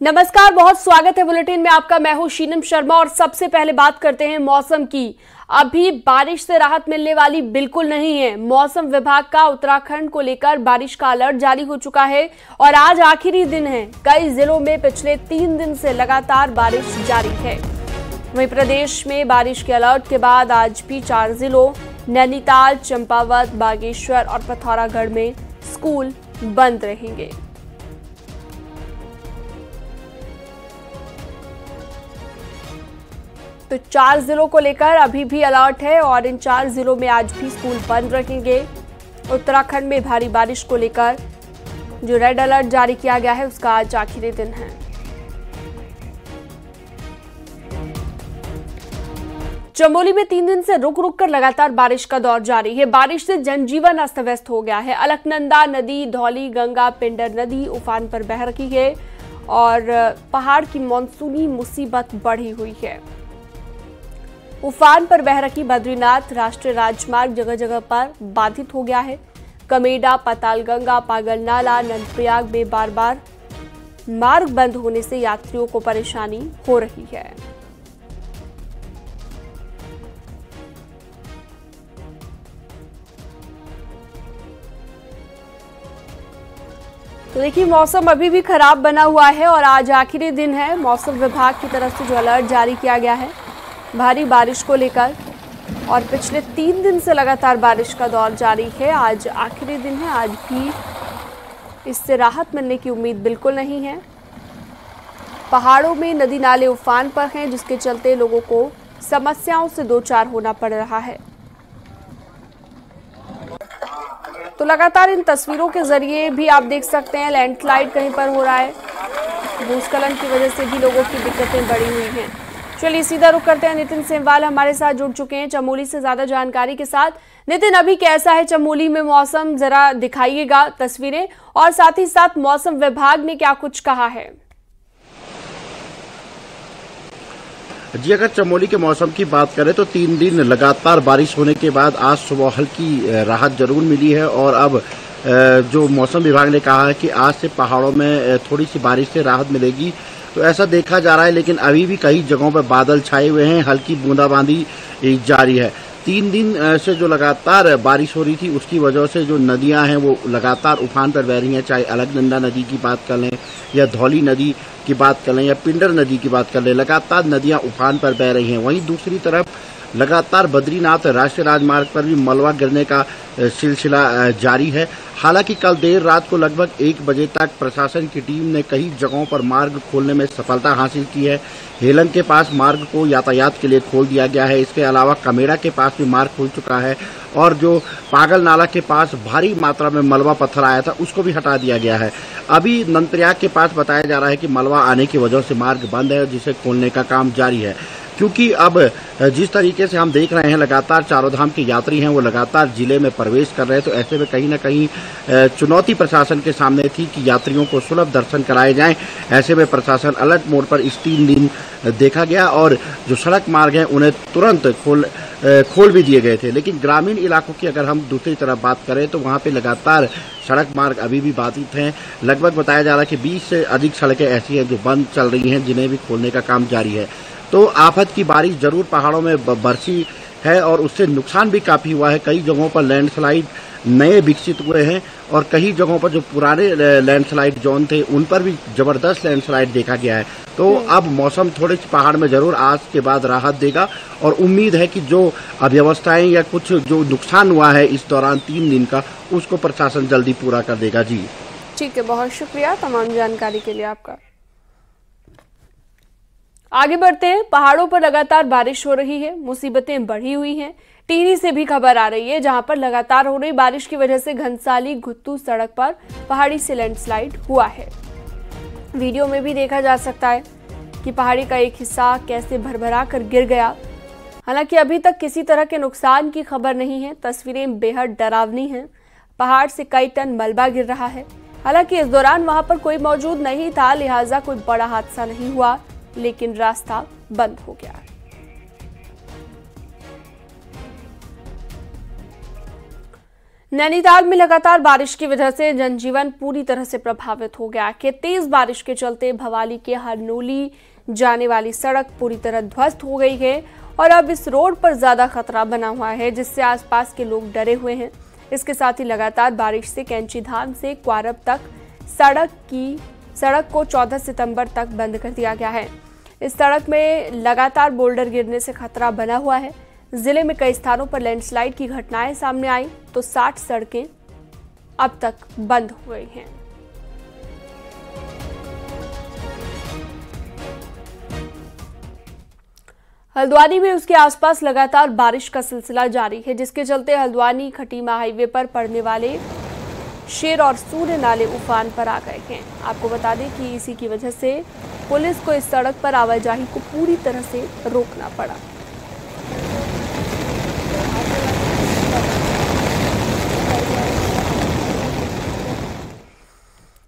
नमस्कार, बहुत स्वागत है बुलेटिन में आपका। मैं हूं शीनम शर्मा और सबसे पहले बात करते हैं मौसम की। अभी बारिश से राहत मिलने वाली बिल्कुल नहीं है। मौसम विभाग का उत्तराखंड को लेकर बारिश का अलर्ट जारी हो चुका है और आज आखिरी दिन है। कई जिलों में पिछले 3 दिन से लगातार बारिश जारी है। वहीं प्रदेश में बारिश के अलर्ट के बाद आज भी 4 जिलों नैनीताल, चंपावत, बागेश्वर और पिथौरागढ़ में स्कूल बंद रहेंगे। तो 4 जिलों को लेकर अभी भी अलर्ट है और इन 4 जिलों में आज भी स्कूल बंद रहेंगे। उत्तराखंड में भारी बारिश को लेकर जो रेड अलर्ट जारी किया गया है उसका आज आखिरी दिन है। चमोली में 3 दिन से रुक रुक कर लगातार बारिश का दौर जारी है। बारिश से जनजीवन अस्त व्यस्त हो गया है। अलकनंदा नदी, धौली गंगा, पिंडर नदी उफान पर बह रही है और पहाड़ की मानसूनी मुसीबत बढ़ी हुई है। उफान पर बह रही बद्रीनाथ राष्ट्रीय राजमार्ग जगह जगह पर बाधित हो गया है। कमेडा, पातालगंगा, पागलनाला, नंदप्रयाग में बार बार मार्ग बंद होने से यात्रियों को परेशानी हो रही है। तो देखिए, मौसम अभी भी खराब बना हुआ है और आज आखिरी दिन है। मौसम विभाग की तरफ से जो अलर्ट जारी किया गया है भारी बारिश को लेकर और पिछले 3 दिन से लगातार बारिश का दौर जारी है। आज आखिरी दिन है। आज भी इससे राहत मिलने की उम्मीद बिल्कुल नहीं है। पहाड़ों में नदी नाले उफान पर हैं, जिसके चलते लोगों को समस्याओं से दो चार होना पड़ रहा है। तो लगातार इन तस्वीरों के जरिए भी आप देख सकते हैं लैंडस्लाइड कहीं पर हो रहा है। भूस्खलन की वजह से भी लोगों की दिक्कतें बढ़ी हुई हैं। चलिए सीधा रुख करते हैं। नितिन सेमवाल हमारे साथ जुड़ चुके हैं चमोली से ज्यादा जानकारी के साथ। नितिन, अभी कैसा है चमोली में मौसम, जरा दिखाइएगा तस्वीरें और साथ ही साथ मौसम विभाग ने क्या कुछ कहा है। जी, अगर चमोली के मौसम की बात करें तो 3 दिन लगातार बारिश होने के बाद आज सुबह हल्की राहत जरूर मिली है और अब जो मौसम विभाग ने कहा है कि आज से पहाड़ों में थोड़ी सी बारिश से राहत मिलेगी, तो ऐसा देखा जा रहा है। लेकिन अभी भी कई जगहों पर बादल छाए हुए हैं, हल्की बूंदाबांदी जारी है। 3 दिन से जो लगातार बारिश हो रही थी उसकी वजह से जो नदियां हैं वो लगातार उफान पर बह रही हैं। चाहे अलकनंदा नदी की बात कर लें या धौली नदी की बात कर लें या पिंडर नदी की बात कर लें, लगातार नदियां उफान पर बह रही हैं। वहीं दूसरी तरफ लगातार बद्रीनाथ राष्ट्रीय राजमार्ग पर भी मलबा गिरने का सिलसिला जारी है। हालांकि कल देर रात को लगभग 1 बजे तक प्रशासन की टीम ने कई जगहों पर मार्ग खोलने में सफलता हासिल की है। हेलंग के पास मार्ग को यातायात के लिए खोल दिया गया है। इसके अलावा कमेड़ा के पास भी मार्ग खुल चुका है और जो पागल नाला के पास भारी मात्रा में मलबा पत्थर आया था उसको भी हटा दिया गया है। अभी नंदप्रयाग के पास बताया जा रहा है कि मलबा आने की वजह से मार्ग बंद है, जिसे खोलने का काम जारी है। क्योंकि अब जिस तरीके से हम देख रहे हैं लगातार चारों धाम के यात्री हैं वो लगातार जिले में प्रवेश कर रहे हैं, तो ऐसे में कहीं ना कहीं चुनौती प्रशासन के सामने थी कि यात्रियों को सुलभ दर्शन कराए जाएं। ऐसे में प्रशासन अलर्ट मोड पर इस 3 दिन देखा गया और जो सड़क मार्ग हैं उन्हें तुरंत खोल भी दिए गए थे। लेकिन ग्रामीण इलाकों की अगर हम दूसरी तरफ बात करें तो वहाँ पे लगातार सड़क मार्ग अभी भी बाधित हैं। लगभग बताया जा रहा है कि 20 से अधिक सड़कें ऐसी हैं जो बंद चल रही हैं, जिन्हें भी खोलने का काम जारी है। तो आफत की बारिश जरूर पहाड़ों में बरसी है और उससे नुकसान भी काफी हुआ है। कई जगहों पर लैंडस्लाइड नए विकसित हुए हैं और कई जगहों पर जो पुराने लैंडस्लाइड जोन थे उन पर भी जबरदस्त लैंडस्लाइड देखा गया है। तो अब मौसम थोड़े से पहाड़ में जरूर आज के बाद राहत देगा और उम्मीद है कि जो अव्यवस्थाएं या कुछ जो नुकसान हुआ है इस दौरान 3 दिन का, उसको प्रशासन जल्दी पूरा कर देगा। जी ठीक है, बहुत शुक्रिया तमाम जानकारी के लिए आपका। आगे बढ़ते हैं। पहाड़ों पर लगातार बारिश हो रही है, मुसीबतें बढ़ी हुई हैं। टिहरी से भी खबर आ रही है, जहां पर लगातार हो रही बारिश की वजह से घनसाली घुत्तू सड़क पर पहाड़ी से लैंडस्लाइड हुआ है। वीडियो में भी देखा जा सकता है कि पहाड़ी का एक हिस्सा कैसे भरभरा कर गिर गया। हालांकि अभी तक किसी तरह के नुकसान की खबर नहीं है। तस्वीरें बेहद डरावनी हैं। पहाड़ से कई टन मलबा गिर रहा है। हालांकि इस दौरान वहां पर कोई मौजूद नहीं था, लिहाजा कोई बड़ा हादसा नहीं हुआ, लेकिन रास्ता बंद हो गया। नैनीताल में लगातार बारिश की वजह से जनजीवन पूरी तरह से प्रभावित हो गया है। तेज बारिश के चलते भवाली के हरनोली जाने वाली सड़क पूरी तरह ध्वस्त हो गई है और अब इस रोड पर ज्यादा खतरा बना हुआ है, जिससे आसपास के लोग डरे हुए हैं। इसके साथ ही लगातार बारिश से कैंचीधाम से क्वारब तक सड़क को 14 सितंबर तक बंद कर दिया गया है। इस सड़क में लगातार बोल्डर गिरने से खतरा बना हुआ है। जिले में कई स्थानों पर लैंडस्लाइड की घटनाएं सामने आई तो 60 सड़कें अब तक बंद हो गई हैं। हल्द्वानी में उसके आसपास लगातार बारिश का सिलसिला जारी है, जिसके चलते हल्द्वानी खटीमा हाईवे पर पड़ने वाले शेर और सूर्य नाले उफान पर आ गए हैं। आपको बता दें कि इसी की वजह से पुलिस को इस सड़क पर आवाजाही को पूरी तरह से रोकना पड़ा।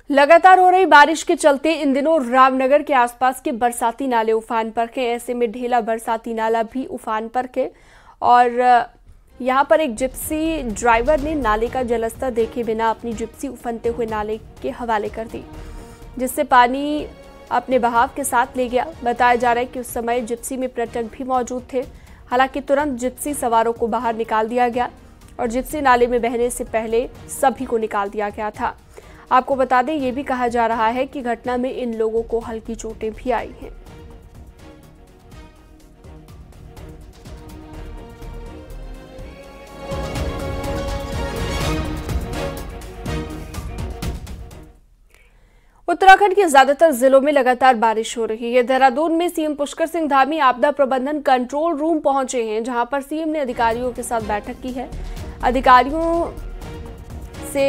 लगातार हो रही बारिश के चलते इन दिनों रामनगर के आसपास के बरसाती नाले उफान पर के। ऐसे में ढेला बरसाती नाला भी उफान पर के और यहां पर एक जिप्सी ड्राइवर ने नाले का जलस्तर देखे बिना अपनी जिप्सी उफनते हुए नाले के हवाले कर दी, जिससे पानी अपने बहाव के साथ ले गया। बताया जा रहा है कि उस समय जिप्सी में पर्यटक भी मौजूद थे। हालांकि तुरंत जिप्सी सवारों को बाहर निकाल दिया गया और जिप्सी नाले में बहने से पहले सभी को निकाल दिया गया था। आपको बता दें, ये भी कहा जा रहा है कि घटना में इन लोगों को हल्की चोटें भी आई हैं। उत्तराखंड के ज्यादातर जिलों में लगातार बारिश हो रही है। देहरादून में सीएम पुष्कर सिंह धामी आपदा प्रबंधन कंट्रोल रूम पहुंचे हैं, जहां पर सीएम ने अधिकारियों के साथ बैठक की है। अधिकारियों से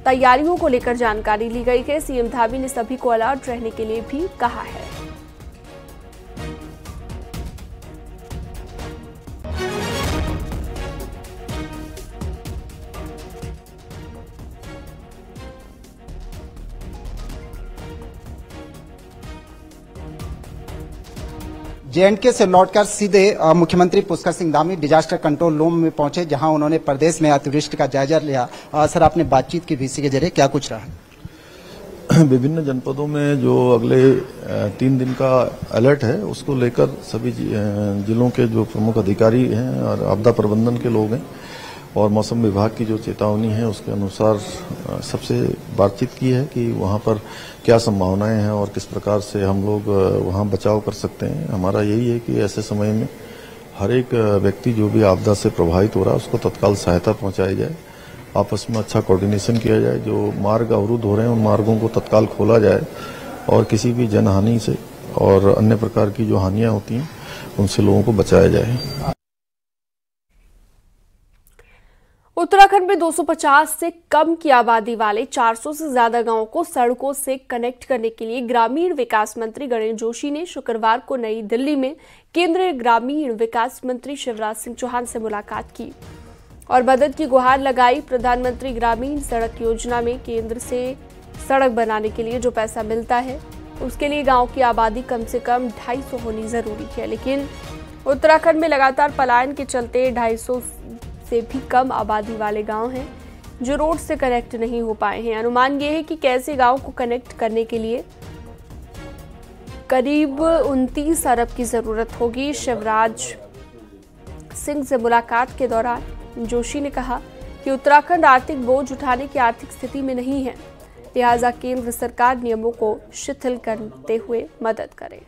तैयारियों को लेकर जानकारी ली गई है। सीएम धामी ने सभी को अलर्ट रहने के लिए भी कहा है। JNK से लौटकर सीधे मुख्यमंत्री Pushkar Singh Dhami disaster control room में पहुंचे, जहां उन्होंने प्रदेश में अतिवृष्टि का जायजा लिया। सर, आपने बातचीत की VC के जरिए, क्या कुछ रहा? विभिन्न जनपदों में जो अगले 3 दिन का अलर्ट है, उसको लेकर सभी जिलों के जो प्रमुख अधिकारी हैं और आपदा प्रबंधन के लोग हैं और मौसम विभाग की जो चेतावनी है उसके अनुसार सबसे बातचीत की है कि वहां पर क्या संभावनाएं हैं और किस प्रकार से हम लोग वहां बचाव कर सकते हैं। हमारा यही है कि ऐसे समय में हर एक व्यक्ति जो भी आपदा से प्रभावित हो रहा है उसको तत्काल सहायता पहुंचाई जाए, आपस में अच्छा कोऑर्डिनेशन किया जाए, जो मार्ग अवरुद्ध हो रहे हैं उन मार्गों को तत्काल खोला जाए और किसी भी जनहानि से और अन्य प्रकार की जो हानियां होती हैं उनसे लोगों को बचाया जाए। उत्तराखंड में 250 से कम की आबादी वाले 400 से ज्यादा गांवों को सड़कों से कनेक्ट करने के लिए ग्रामीण विकास मंत्री गणेश जोशी ने शुक्रवार को नई दिल्ली में केंद्रीय ग्रामीण विकास मंत्री शिवराज सिंह चौहान से मुलाकात की और मदद की गुहार लगाई। प्रधानमंत्री ग्रामीण सड़क योजना में केंद्र से सड़क बनाने के लिए जो पैसा मिलता है उसके लिए गाँव की आबादी कम से कम 250 होनी जरूरी है, लेकिन उत्तराखंड में लगातार पलायन के चलते 250 से भी कम आबादी वाले गांव हैं जो रोड से कनेक्ट नहीं हो पाए हैं। अनुमान ये है कि कैसे गांव को कनेक्ट करने के लिए करीब 29 अरब की जरूरत होगी। शिवराज सिंह से मुलाकात के दौरान जोशी ने कहा कि उत्तराखंड आर्थिक बोझ उठाने की आर्थिक स्थिति में नहीं है, लिहाजा केंद्र सरकार नियमों को शिथिल करते हुए मदद करे।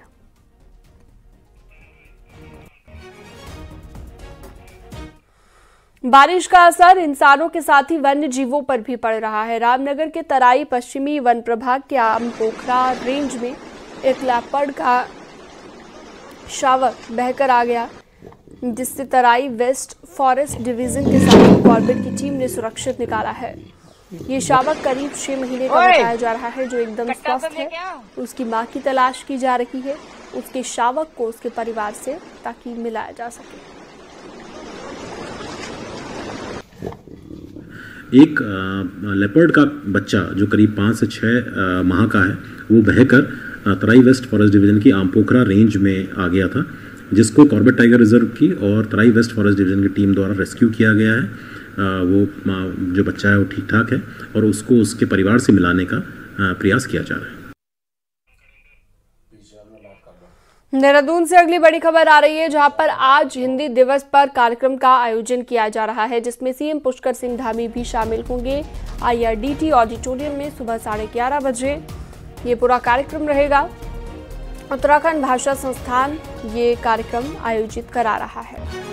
बारिश का असर इंसानों के साथ ही वन्य जीवों पर भी पड़ रहा है। रामनगर के तराई पश्चिमी वन प्रभाग के आम पोखरा रेंज में एक लेपर्ड का शावक बहकर आ गया, जिससे तराई वेस्ट फॉरेस्ट डिवीजन के साथ कॉर्बेट की टीम ने सुरक्षित निकाला है। ये शावक करीब 6 महीने का बताया जा रहा है, जो एकदम स्वस्थ है। उसकी मां की तलाश की जा रही है, उसके शावक को उसके परिवार से ताकि मिलाया जा सके। एक लेपर्ड का बच्चा जो करीब 5 से 6 माह का है, वो बहकर तराई वेस्ट फॉरेस्ट डिवीजन की आमपोखरा रेंज में आ गया था, जिसको कॉर्बेट टाइगर रिजर्व की और तराई वेस्ट फॉरेस्ट डिवीजन की टीम द्वारा रेस्क्यू किया गया है। वो जो बच्चा है वो ठीक ठाक है और उसको उसके परिवार से मिलाने का प्रयास किया जा रहा है। देहरादून से अगली बड़ी खबर आ रही है, जहां पर आज हिंदी दिवस पर कार्यक्रम का आयोजन किया जा रहा है, जिसमें सीएम पुष्कर सिंह धामी भी शामिल होंगे। IRDT ऑडिटोरियम में सुबह 11:30 बजे ये पूरा कार्यक्रम रहेगा। उत्तराखंड भाषा संस्थान ये कार्यक्रम आयोजित करा रहा है।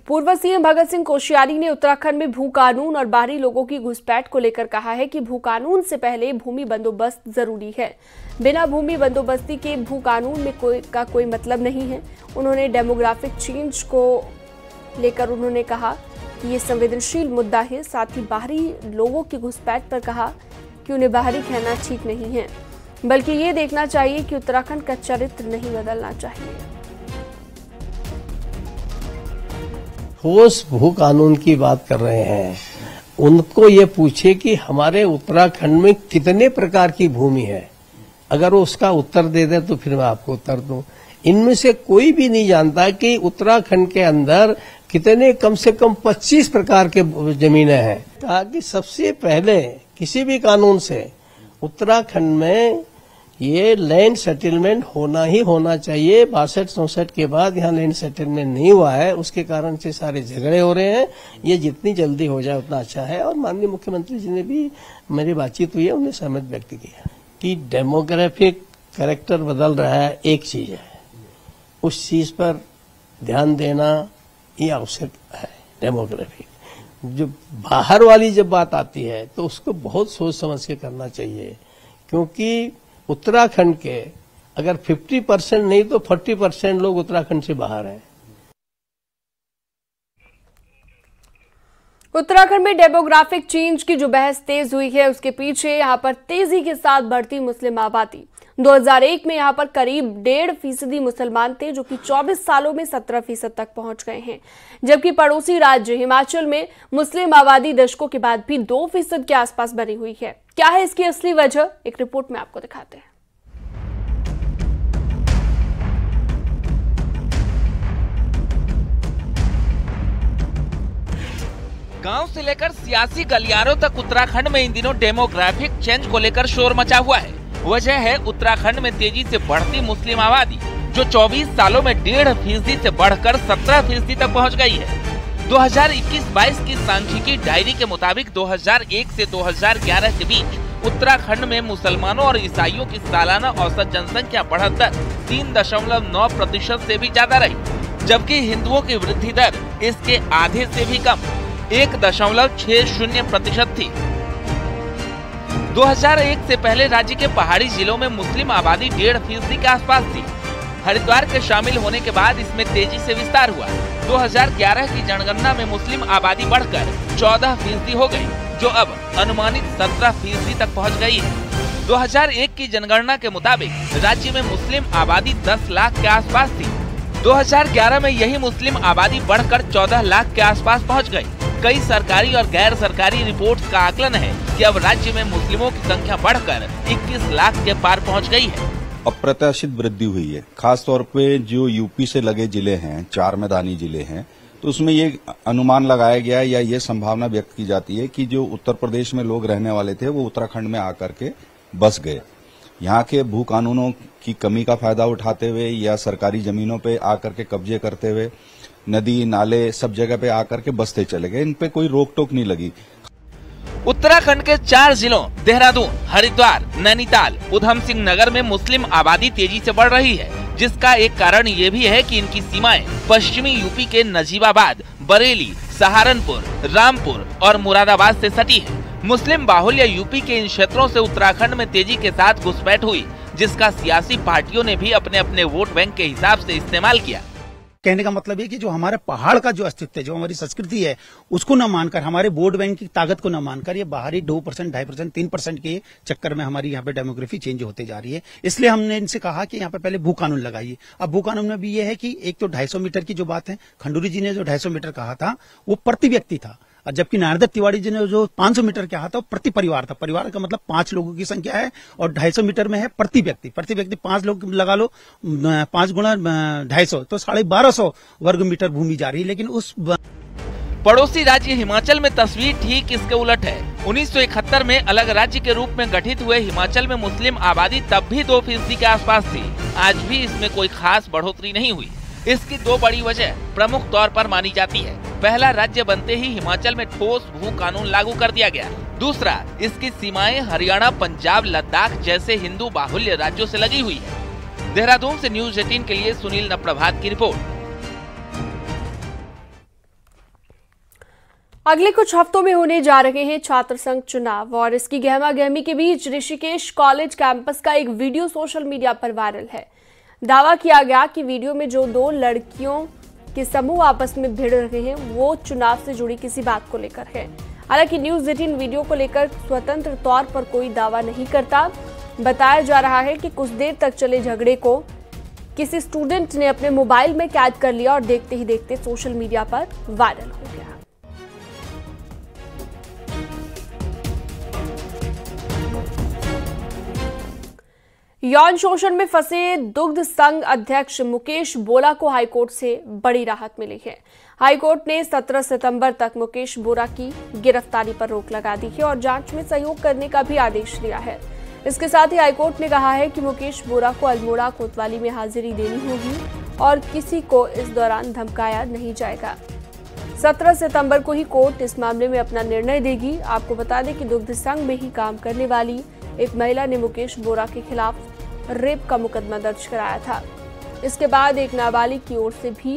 पूर्व सीएम भगत सिंह कोश्यारी ने उत्तराखंड में भू कानून और बाहरी लोगों की घुसपैठ को लेकर कहा है कि भू कानून से पहले भूमि बंदोबस्त जरूरी है। बिना भूमि बंदोबस्ती के भू कानून में कोई मतलब नहीं है। उन्होंने डेमोग्राफिक चेंज को लेकर उन्होंने कहा कि ये संवेदनशील मुद्दा है। साथ ही बाहरी लोगों की घुसपैठ पर कहा कि उन्हें बाहरी कहना ठीक नहीं है, बल्कि ये देखना चाहिए कि उत्तराखंड का चरित्र नहीं बदलना चाहिए। ठोस भू कानून की बात कर रहे हैं, उनको ये पूछे कि हमारे उत्तराखंड में कितने प्रकार की भूमि है। अगर वो उसका उत्तर दे दे तो फिर मैं आपको उत्तर दूं। इनमें से कोई भी नहीं जानता कि उत्तराखंड के अंदर कितने, कम से कम 25 प्रकार के जमीनें हैं। कहा कि सबसे पहले किसी भी कानून से उत्तराखंड में ये लैंड सेटलमेंट होना ही होना चाहिए। 62-64 के बाद यहाँ लैंड सेटलमेंट नहीं हुआ है, उसके कारण से सारे झगड़े हो रहे हैं। ये जितनी जल्दी हो जाए उतना अच्छा है। और माननीय मुख्यमंत्री जी ने भी, मेरी बातचीत हुई है, उन्हें सहमत व्यक्त किया कि डेमोग्राफिक कैरेक्टर बदल रहा है, एक चीज है, उस चीज पर ध्यान देना ये आवश्यक है। डेमोग्राफिक जो बाहर वाली जब बात आती है तो उसको बहुत सोच समझ के करना चाहिए, क्योंकि उत्तराखंड के अगर 50% नहीं तो 40% लोग उत्तराखंड से बाहर हैं। उत्तराखंड में डेमोग्राफिक चेंज की जो बहस तेज हुई है, उसके पीछे यहां पर तेजी के साथ बढ़ती मुस्लिम आबादी। 2001 में यहां पर करीब 1.5% मुसलमान थे, जो कि 24 सालों में 17% तक पहुंच गए हैं। जबकि पड़ोसी राज्य हिमाचल में मुस्लिम आबादी दशकों के बाद भी 2% के आसपास बनी हुई है। क्या है इसकी असली वजह, एक रिपोर्ट में आपको दिखाते हैं। गांव से लेकर सियासी गलियारों तक उत्तराखंड में इन दिनों डेमोग्राफिक चेंज को लेकर शोर मचा हुआ है। वजह है उत्तराखंड में तेजी से बढ़ती मुस्लिम आबादी, जो 24 सालों में 1.5% से बढ़कर 17% तक पहुंच गई है। 2021-22 की सांख्यिकी डायरी के मुताबिक 2001 से 2011 के बीच उत्तराखंड में मुसलमानों और ईसाइयों की सालाना औसत जनसंख्या बढ़कर 3.9% से भी ज्यादा रही, जबकि हिंदुओं की वृद्धि दर इसके आधे से भी कम 1.60% थी। 2001 से पहले राज्य के पहाड़ी जिलों में मुस्लिम आबादी 1.5% के आसपास थी। हरिद्वार के शामिल होने के बाद इसमें तेजी से विस्तार हुआ। 2011 की जनगणना में मुस्लिम आबादी बढ़कर 14% हो गई, जो अब अनुमानित 17% तक पहुंच गई है। 2001 की जनगणना के मुताबिक राज्य में मुस्लिम आबादी 10 लाख के आसपास थी। 2011 में यही मुस्लिम आबादी बढ़कर 14 लाख के आसपास पहुंच गई। कई सरकारी और गैर सरकारी रिपोर्ट्स का आकलन है कि अब राज्य में मुस्लिमों की संख्या बढ़कर 21 लाख के पार पहुंच गई है। अप्रत्याशित वृद्धि हुई है, खास तौर पे जो यूपी से लगे जिले हैं, 4 मैदानी जिले हैं, तो उसमें ये अनुमान लगाया गया या ये संभावना व्यक्त की जाती है कि जो उत्तर प्रदेश में लोग रहने वाले थे वो उत्तराखंड में आकर के बस गए। यहाँ के भू कानूनों की कमी का फायदा उठाते हुए या सरकारी जमीनों पे आकर के कब्जे करते हुए नदी नाले सब जगह पे आकर के बसते चले गए। इन पे कोई रोक टोक नहीं लगी। उत्तराखंड के 4 जिलों देहरादून, हरिद्वार, नैनीताल, उधम सिंह नगर में मुस्लिम आबादी तेजी से बढ़ रही है, जिसका एक कारण ये भी है कि इनकी सीमाएं पश्चिमी यूपी के नजीबाबाद, बरेली, सहारनपुर, रामपुर और मुरादाबाद से सटी है। मुस्लिम बाहुल्य यूपी के इन क्षेत्रों से उत्तराखंड में तेजी के साथ घुसपैठ हुई, जिसका सियासी पार्टियों ने भी अपने अपने वोट बैंक के हिसाब से इस्तेमाल किया। कहने का मतलब है कि जो हमारे पहाड़ का जो अस्तित्व है, जो हमारी संस्कृति है, उसको न मानकर, हमारे वोट बैंक की ताकत को न मानकर ये बाहरी 2%, 2.5%, 3% के चक्कर में हमारी यहाँ पे डेमोग्राफी चेंज होते जा रही है। इसलिए हमने इनसे कहा कि यहाँ पे पहले भू कानून लगाइए। अब भू कानून में भी ये है कि एक तो 250 मीटर की जो बात है, खंडूरी जी ने जो 250 मीटर कहा था वो प्रति व्यक्ति था। और जबकि नारदत्त तिवारी जी ने जो 500 मीटर क्या था प्रति परिवार था। परिवार का मतलब 5 लोगों की संख्या है और 250 मीटर में है प्रति व्यक्ति 5 लोग लगा लो, 5 गुणा 250 तो 1250 वर्ग मीटर भूमि जा रही है। लेकिन उस पड़ोसी राज्य हिमाचल में तस्वीर ठीक इसके उलट है। 1971 में अलग राज्य के रूप में गठित हुए हिमाचल में मुस्लिम आबादी तब भी 2% के आसपास थी। आज भी इसमें कोई खास बढ़ोतरी नहीं हुई। इसकी 2 बड़ी वजह प्रमुख तौर पर मानी जाती है। पहला, राज्य बनते ही हिमाचल में ठोस भू कानून लागू कर दिया गया। दूसरा, इसकी सीमाएं हरियाणा, पंजाब, लद्दाख जैसे हिंदू बाहुल्य राज्यों से लगी हुई है। देहरादून से न्यूज 18 के लिए सुनील नप्रभात की रिपोर्ट। अगले कुछ हफ्तों में होने जा रहे हैं छात्र संघ चुनाव और इसकी गहमा-गहमी के बीच ऋषिकेश कॉलेज कैंपस का एक वीडियो सोशल मीडिया पर वायरल है। दावा किया गया कि वीडियो में जो 2 लड़कियों के समूह आपस में भिड़ रहे हैं वो चुनाव से जुड़ी किसी बात को लेकर है। हालांकि न्यूज 18 वीडियो को लेकर स्वतंत्र तौर पर कोई दावा नहीं करता। बताया जा रहा है कि कुछ देर तक चले झगड़े को किसी स्टूडेंट ने अपने मोबाइल में कैद कर लिया और देखते ही देखते सोशल मीडिया पर वायरल हो गया। यौन शोषण में फंसे दुग्ध संघ अध्यक्ष मुकेश बोरा को हाईकोर्ट से बड़ी राहत मिली है। हाईकोर्ट ने 17 सितंबर तक मुकेश बोरा की गिरफ्तारी पर रोक लगा दी है और जांच में सहयोग करने का भी आदेश दिया है। इसके साथ ही हाईकोर्ट ने कहा है कि मुकेश बोरा को अल्मोड़ा कोतवाली में हाजिरी देनी होगी और किसी को इस दौरान धमकाया नहीं जाएगा। 17 सितंबर को ही कोर्ट इस मामले में अपना निर्णय देगी। आपको बता दें कि दुग्ध संघ में ही काम करने वाली एक महिला ने मुकेश बोरा के खिलाफ रेप का मुकदमा दर्ज कराया था। इसके बाद एक नाबालिग की ओर से भी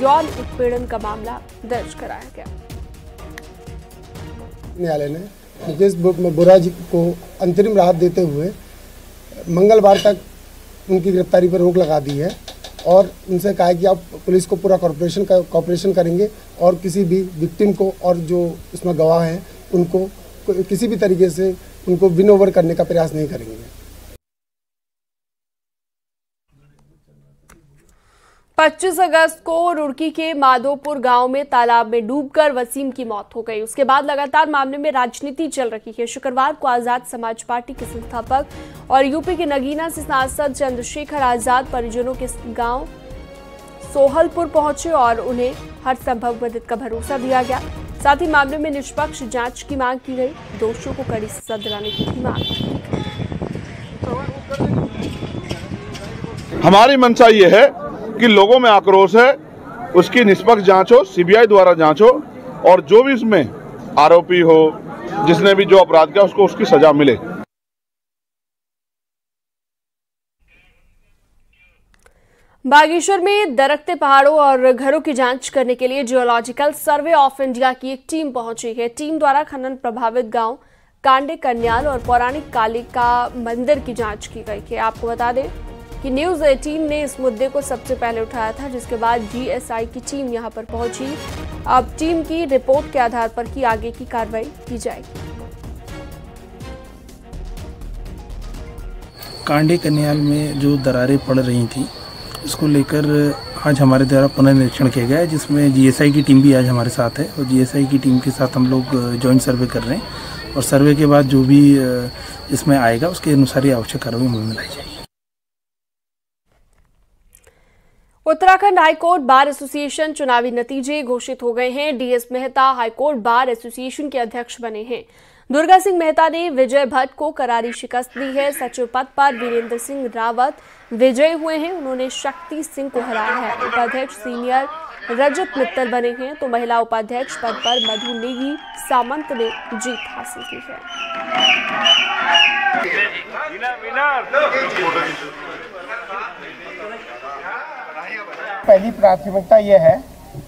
यौन उत्पीड़न का मामला दर्ज कराया गया। न्यायालय ने मुकेश बोरा जी को अंतरिम राहत देते हुए मंगलवार तक उनकी गिरफ्तारी पर रोक लगा दी है और उनसे कहा है कि आप पुलिस को पूरा कॉपरेशन करेंगे और किसी भी विक्टिम को और जो इसमें गवाह हैं उनको किसी भी तरीके से उनको विन ओवर करने का प्रयास नहीं करेंगे। 25 अगस्त को रुड़की के माधोपुर गांव में तालाब में डूबकर वसीम की मौत हो गई। उसके बाद लगातार मामले में राजनीति चल रही है। शुक्रवार को आजाद समाज पार्टी के संस्थापक और यूपी के नगीना से सांसद चंद्रशेखर आजाद परिजनों के गांव सोहलपुर पहुंचे और उन्हें हर संभव मदद का भरोसा दिया गया। साथ ही मामले में निष्पक्ष जांच की मांग की गई। दोषियों को कड़ी सजा दिलाने की भी मांग की गई। हमारी मंशा ये है कि लोगों में आक्रोश है, उसकी निष्पक्ष जांच हो, सीबीआई द्वारा जांच हो और जो भी इसमें आरोपी हो, जिसने भी जो अपराध किया उसको उसकी सजा मिले। बागेश्वर में दरकते पहाड़ों और घरों की जांच करने के लिए जियोलॉजिकल सर्वे ऑफ इंडिया की एक टीम पहुंची है। टीम द्वारा खनन प्रभावित गांव कांडे कन्याल और पौराणिक कालिका मंदिर की जांच की गई है। आपको बता दें कि न्यूज 18 ने इस मुद्दे को सबसे पहले उठाया था, जिसके बाद जीएसआई की टीम यहां पर पहुंची। अब टीम की रिपोर्ट के आधार पर ही आगे की कार्रवाई की जाएगी। कांडे कन्याल में जो दरारें पड़ रही थी उसको लेकर आज हमारे द्वारा पुनर्निरीक्षण किया गया है, जिसमें जीएसआई की टीम भी आज हमारे साथ है और जीएसआई की टीम के साथ हम लोग जॉइंट सर्वे कर रहे हैं और सर्वे के बाद जो भी इसमें आएगा उसके अनुसार ही आवश्यक कार्रवाई में लाई जाएगी। उत्तराखंड हाईकोर्ट बार एसोसिएशन चुनावी नतीजे घोषित हो गए हैं। DS Mehta high court bar association के अध्यक्ष बने हैं। दुर्गा सिंह मेहता ने विजय भट्ट को करारी शिकस्त दी है। सचिव पद पर वीरेंद्र सिंह रावत विजयी हुए हैं। उन्होंने शक्ति सिंह को हराया है। उपाध्यक्ष सीनियर रजत मित्तल बने हैं तो महिला उपाध्यक्ष पद पर मधु नेगी सामंत ने जीत हासिल की है। पहली प्राथमिकता यह है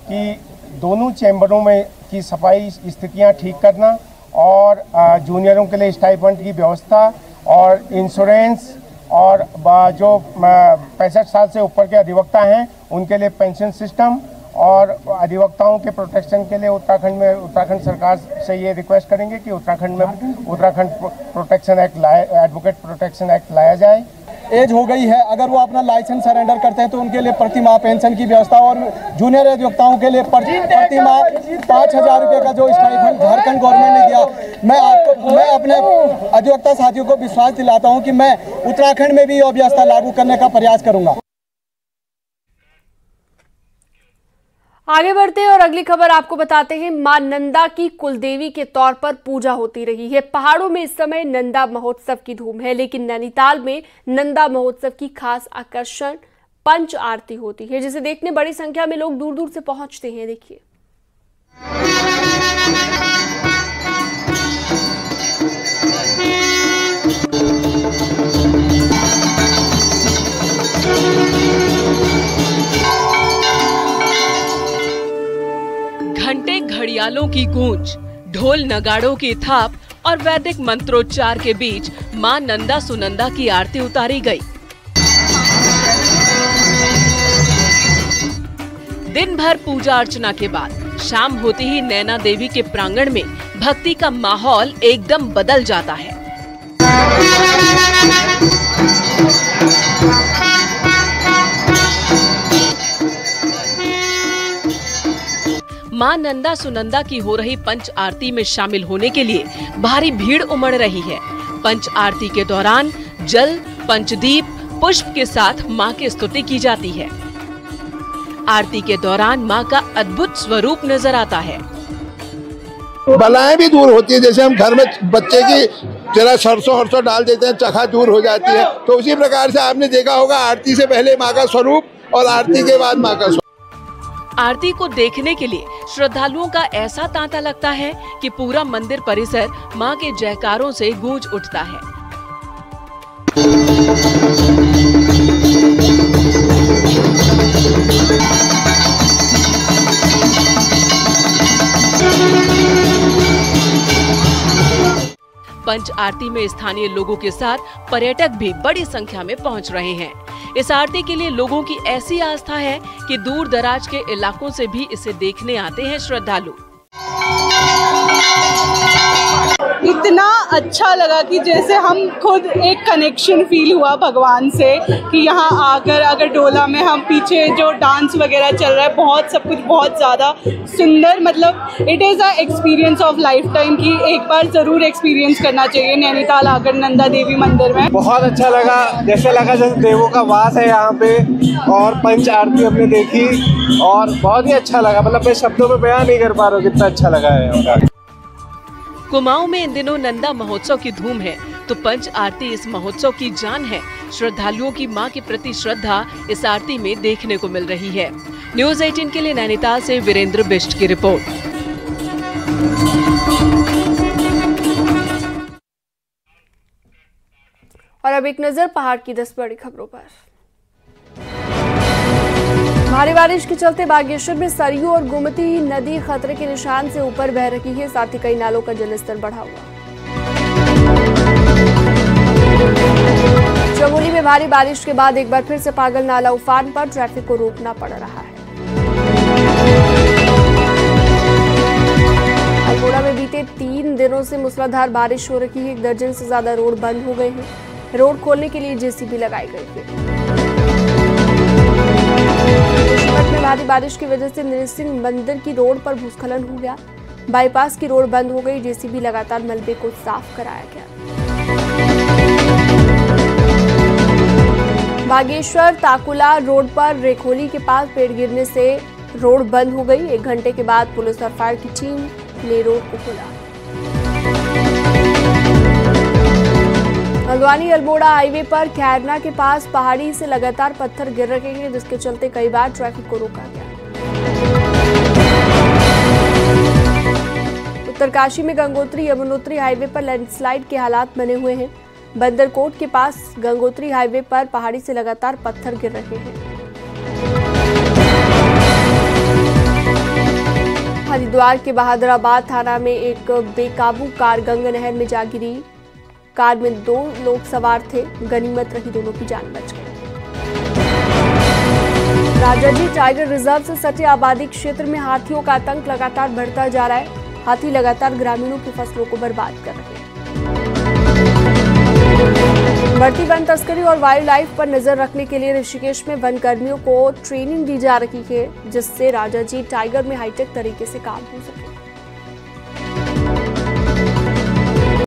कि दोनों चैम्बरों में की सफाई स्थितियां ठीक करना और जूनियरों के लिए स्टाइपेंड की व्यवस्था और इंश्योरेंस और जो 65 साल से ऊपर के अधिवक्ता हैं उनके लिए पेंशन सिस्टम और अधिवक्ताओं के प्रोटेक्शन के लिए उत्तराखंड सरकार से ये रिक्वेस्ट करेंगे कि उत्तराखंड में Uttarakhand protection act advocate protection act लाया जाए। एज हो गई है, अगर वो अपना लाइसेंस सरेंडर करते हैं तो उनके लिए प्रति माह पेंशन की व्यवस्था और जूनियर अधिवक्ताओं के लिए प्रति माह 5,000 रुपये का जो स्टाइपेंड झारखंड गवर्नमेंट ने दिया। मैं अपने अधिवक्ता साथियों को विश्वास दिलाता हूँ कि मैं उत्तराखंड में भी ये व्यवस्था लागू करने का प्रयास करूंगा। आगे बढ़ते हैं और अगली खबर आपको बताते हैं। मां नंदा की कुलदेवी के तौर पर पूजा होती रही है। पहाड़ों में इस समय नंदा महोत्सव की धूम है, लेकिन नैनीताल में नंदा महोत्सव की खास आकर्षण पंच आरती होती है, जिसे देखने बड़ी संख्या में लोग दूर दूर से पहुंचते हैं। देखिए, घंटे घड़ियालों की गूंज, ढोल नगाड़ों की थाप और वैदिक मंत्रोच्चार के बीच मां नंदा सुनंदा की आरती उतारी गई। दिन भर पूजा अर्चना के बाद शाम होते ही नैना देवी के प्रांगण में भक्ति का माहौल एकदम बदल जाता है। मां नंदा सुनंदा की हो रही पंच आरती में शामिल होने के लिए भारी भीड़ उमड़ रही है। पंच आरती के दौरान जल, पंचदीप, पुष्प के साथ मां की स्तुति की जाती है। आरती के दौरान मां का अद्भुत स्वरूप नजर आता है। बलाएं भी दूर होती है, जैसे हम घर में बच्चे की जरा सरसों डाल देते हैं, चखा दूर हो जाती है, तो उसी प्रकार से आपने देखा होगा आरती से पहले माँ का स्वरूप और आरती के बाद माँ का स्वरूप। आरती को देखने के लिए श्रद्धालुओं का ऐसा तांता लगता है कि पूरा मंदिर परिसर मां के जयकारों से गूंज उठता है। पंच आरती में स्थानीय लोगों के साथ पर्यटक भी बड़ी संख्या में पहुंच रहे हैं। इस आरती के लिए लोगों की ऐसी आस्था है कि दूर दराज के इलाकों से भी इसे देखने आते हैं श्रद्धालु। इतना अच्छा लगा कि जैसे हम खुद एक कनेक्शन फील हुआ भगवान से कि यहाँ आकर अगर डोला में हम पीछे जो डांस वगैरह चल रहा है, बहुत सब कुछ बहुत ज़्यादा सुंदर, मतलब it is a experience of life time की एक बार ज़रूर एक्सपीरियंस करना चाहिए नैनीताल आकर नंदा देवी मंदिर में। बहुत अच्छा लगा, जैसे देवों का वास है यहाँ पे, और पंच आरती हमने देखी और बहुत ही अच्छा लगा, मतलब मैं शब्दों में बयान नहीं कर पा रहा हूँ कितना अच्छा लगा है। कुमाऊं में इन दिनों नंदा महोत्सव की धूम है, तो पंच आरती इस महोत्सव की जान है। श्रद्धालुओं की मां के प्रति श्रद्धा इस आरती में देखने को मिल रही है। न्यूज़ 18 के लिए नैनीताल से वीरेंद्र बिष्ट की रिपोर्ट। और अब एक नजर पहाड़ की 10 बड़ी खबरों पर। भारी बारिश के चलते बागेश्वर में सरयू और गोमती नदी खतरे के निशान से ऊपर बह रही है, साथ ही कई नालों का जलस्तर बढ़ा हुआ। चमोली में भारी बारिश के बाद एक बार फिर से पागल नाला उफान पर, ट्रैफिक को रोकना पड़ रहा है। अल्मोड़ा में बीते 3 दिनों से मूसलाधार बारिश हो रही है। 1 दर्जन से ज्यादा रोड बंद हो गए हैं। रोड खोलने के लिए जेसीबी लगाई गई है। में भारी बारिश की वजह से नृसिंह मंदिर की रोड पर भूस्खलन हो गया। बाईपास की रोड बंद हो गई। जेसीबी लगातार मलबे को साफ कराया गया। बागेश्वर ताकुला रोड पर रेखोली के पास पेड़ गिरने से रोड बंद हो गई। 1 घंटे के बाद पुलिस और फायर की टीम ने रोड को खोला। हल्द्वानी अल्मोड़ा हाईवे पर खैरना के पास पहाड़ी से लगातार पत्थर गिर रहे हैं, जिसके चलते कई बार ट्रैफिक को रोका गया। उत्तरकाशी में गंगोत्री यमुनोत्री हाईवे पर लैंडस्लाइड के हालात बने हुए हैं। बंदरकोट के पास गंगोत्री हाईवे पर पहाड़ी से लगातार पत्थर गिर रहे हैं। हरिद्वार के बहादुराबाद थाना में एक बेकाबू कार गंगा नहर में जा गिरी। कार में 2 लोग सवार थे। गनीमत रही दोनों की जान बच गई। राजाजी टाइगर रिजर्व से सटे आबादी क्षेत्र में हाथियों का आतंक लगातार बढ़ता जा रहा है। हाथी लगातार ग्रामीणों की फसलों को बर्बाद कर रहे हैं। बढ़ती वन तस्करी और वाइल्ड लाइफ पर नजर रखने के लिए ऋषिकेश में वन कर्मियों को ट्रेनिंग दी जा रही है, जिससे राजाजी टाइगर में हाईटेक तरीके से काम हो सके।